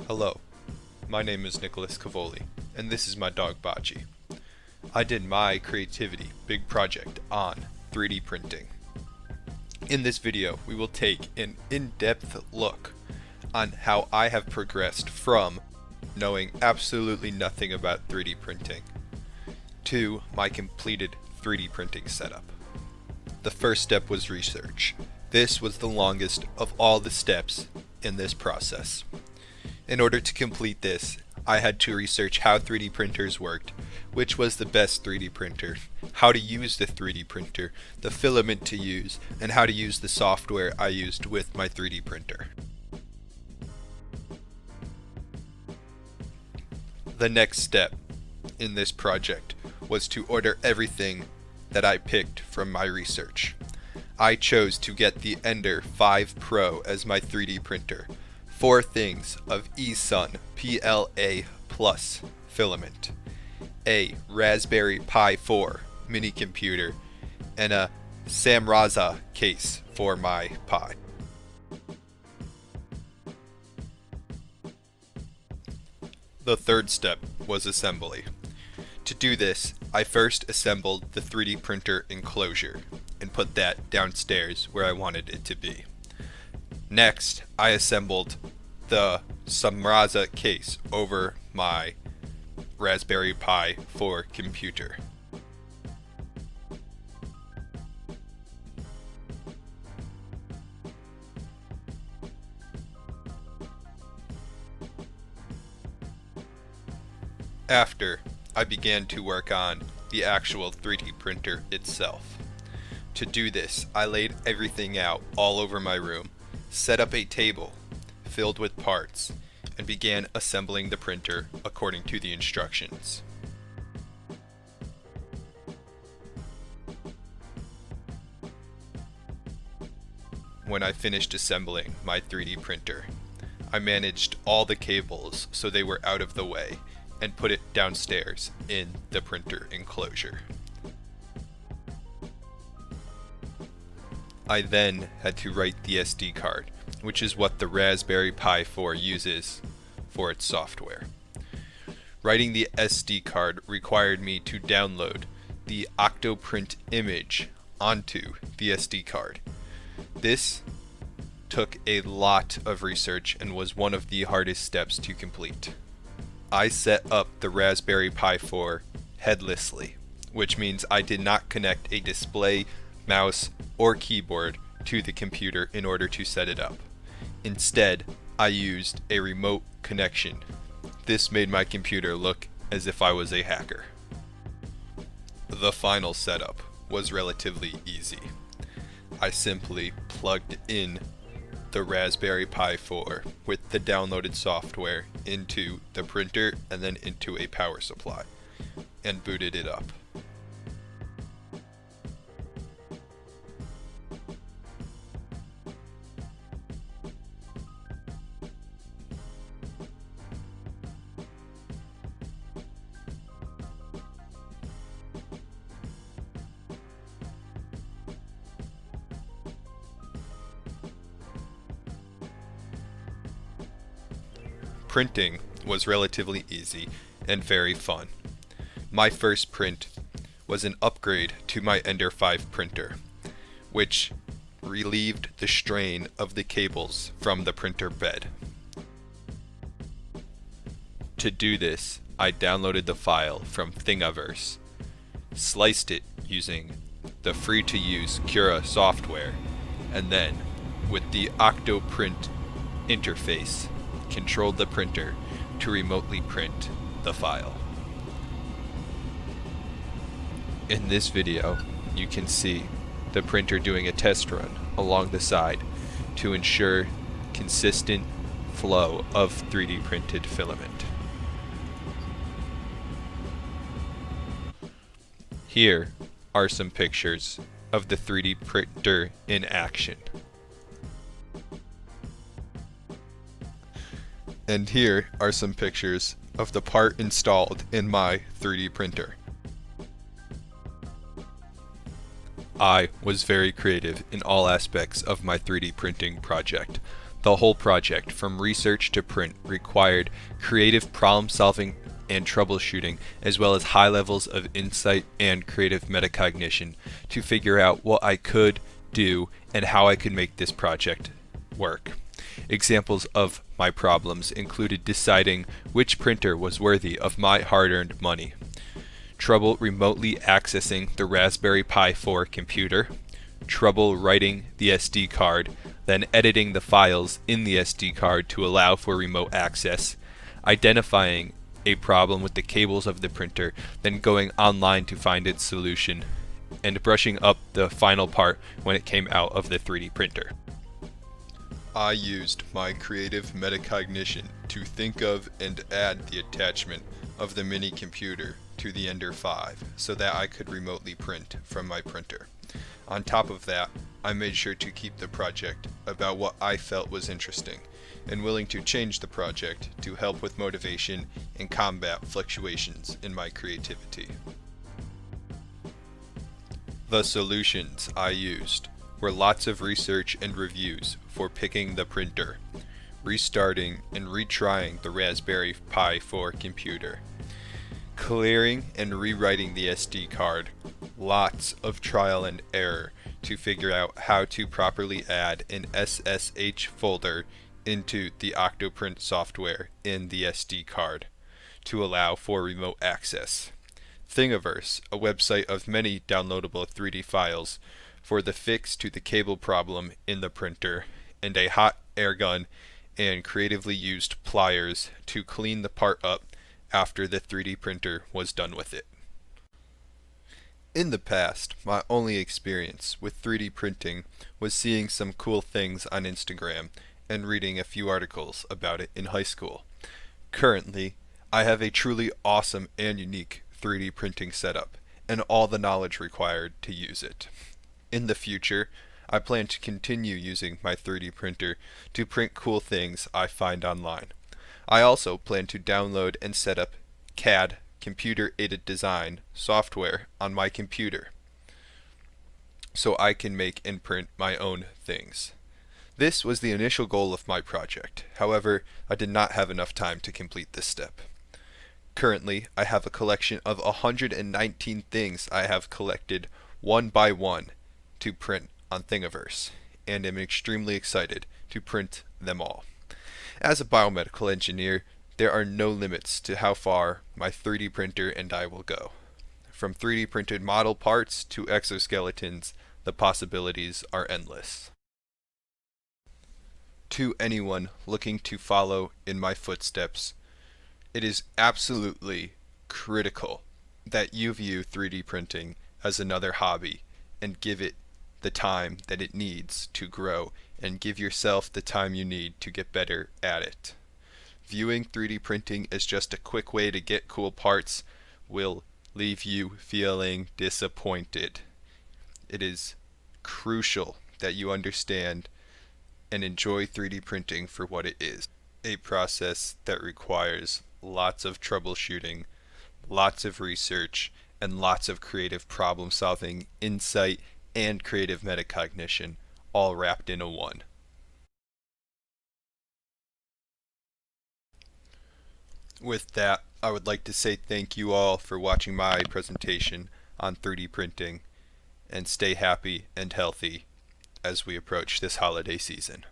Hello, my name is Nicholas Cavoli, and this is my dog Bachi. I did my creativity big project on 3D printing. In this video, we will take an in-depth look on how I have progressed from knowing absolutely nothing about 3D printing to my completed 3D printing setup. The first step was research. This was the longest of all the steps in this process. In order to complete this, I had to research how 3D printers worked, which was the best 3D printer, how to use the 3D printer, the filament to use, and how to use the software I used with my 3D printer. The next step in this project was to order everything that I picked from my research. I chose to get the Ender 5 Pro as my 3D printer. 4 things of eSun PLA Plus filament, a Raspberry Pi 4 mini computer, and a Samraza case for my Pi. The third step was assembly. To do this, I first assembled the 3D printer enclosure and put that downstairs where I wanted it to be. Next, I assembled the Samraza case over my Raspberry Pi 4 computer. After, I began to work on the actual 3D printer itself. To do this, I laid everything out all over my room, set up a table filled with parts, and began assembling the printer according to the instructions. When I finished assembling my 3D printer, I managed all the cables so they were out of the way and put it downstairs in the printer enclosure. I then had to write the SD card, which is what the Raspberry Pi 4 uses for its software. Writing the SD card required me to download the Octoprint image onto the SD card. This took a lot of research and was one of the hardest steps to complete. I set up the Raspberry Pi 4 headlessly, which means I did not connect a display, mouse, or keyboard to the computer in order to set it up. Instead, I used a remote connection. This made my computer look as if I was a hacker. The final setup was relatively easy. I simply plugged in the Raspberry Pi 4 with the downloaded software into the printer and then into a power supply, and booted it up. Printing was relatively easy and very fun. My first print was an upgrade to my Ender 5 printer, which relieved the strain of the cables from the printer bed. To do this, I downloaded the file from Thingiverse, sliced it using the free-to-use Cura software, and then, with the Octoprint interface, controlled the printer to remotely print the file. In this video, you can see the printer doing a test run along the side to ensure consistent flow of 3D printed filament. Here are some pictures of the 3D printer in action. And here are some pictures of the part installed in my 3D printer. I was very creative in all aspects of my 3D printing project, The whole project, from research to print, required creative problem solving and troubleshooting, as well as high levels of insight and creative metacognition to figure out what I could do and how I could make this project work. Examples of my problems included deciding which printer was worthy of my hard-earned money, trouble remotely accessing the Raspberry Pi 4 computer, trouble writing the SD card, then editing the files in the SD card to allow for remote access, identifying a problem with the cables of the printer, then going online to find its solution, and brushing up the final part when it came out of the 3D printer. I used my creative metacognition to think of and add the attachment of the mini computer to the Ender 5 so that I could remotely print from my printer. On top of that, I made sure to keep the project about what I felt was interesting and willing to change the project to help with motivation and combat fluctuations in my creativity. The solutions I used were lots of research and reviews for picking the printer, restarting and retrying the Raspberry Pi 4 computer, clearing and rewriting the SD card, lots of trial and error to figure out how to properly add an SSH folder into the Octoprint software in the SD card to allow for remote access. Thingiverse, a website of many downloadable 3D files for the fix to the cable problem in the printer, and a hot air gun and creatively used pliers to clean the part up after the 3D printer was done with it. In the past, my only experience with 3D printing was seeing some cool things on Instagram and reading a few articles about it in high school. Currently, I have a truly awesome and unique 3D printing setup and all the knowledge required to use it. In the future, I plan to continue using my 3D printer to print cool things I find online. I also plan to download and set up CAD, computer-aided design, software on my computer so I can make and print my own things. This was the initial goal of my project. However, I did not have enough time to complete this step. Currently, I have a collection of 119 things I have collected one by one to print on Thingiverse, and am extremely excited to print them all. As a biomedical engineer, there are no limits to how far my 3D printer and I will go. From 3D printed model parts to exoskeletons, the possibilities are endless. To anyone looking to follow in my footsteps, it is absolutely critical that you view 3D printing as another hobby and give it the time that it needs to grow, and give yourself the time you need to get better at it. Viewing 3D printing as just a quick way to get cool parts will leave you feeling disappointed. It is crucial that you understand and enjoy 3D printing for what it is. A process that requires lots of troubleshooting, lots of research, and lots of creative problem solving, insight, and creative metacognition, all wrapped into one. With that, I would like to say thank you all for watching my presentation on 3D printing, and stay happy and healthy as we approach this holiday season.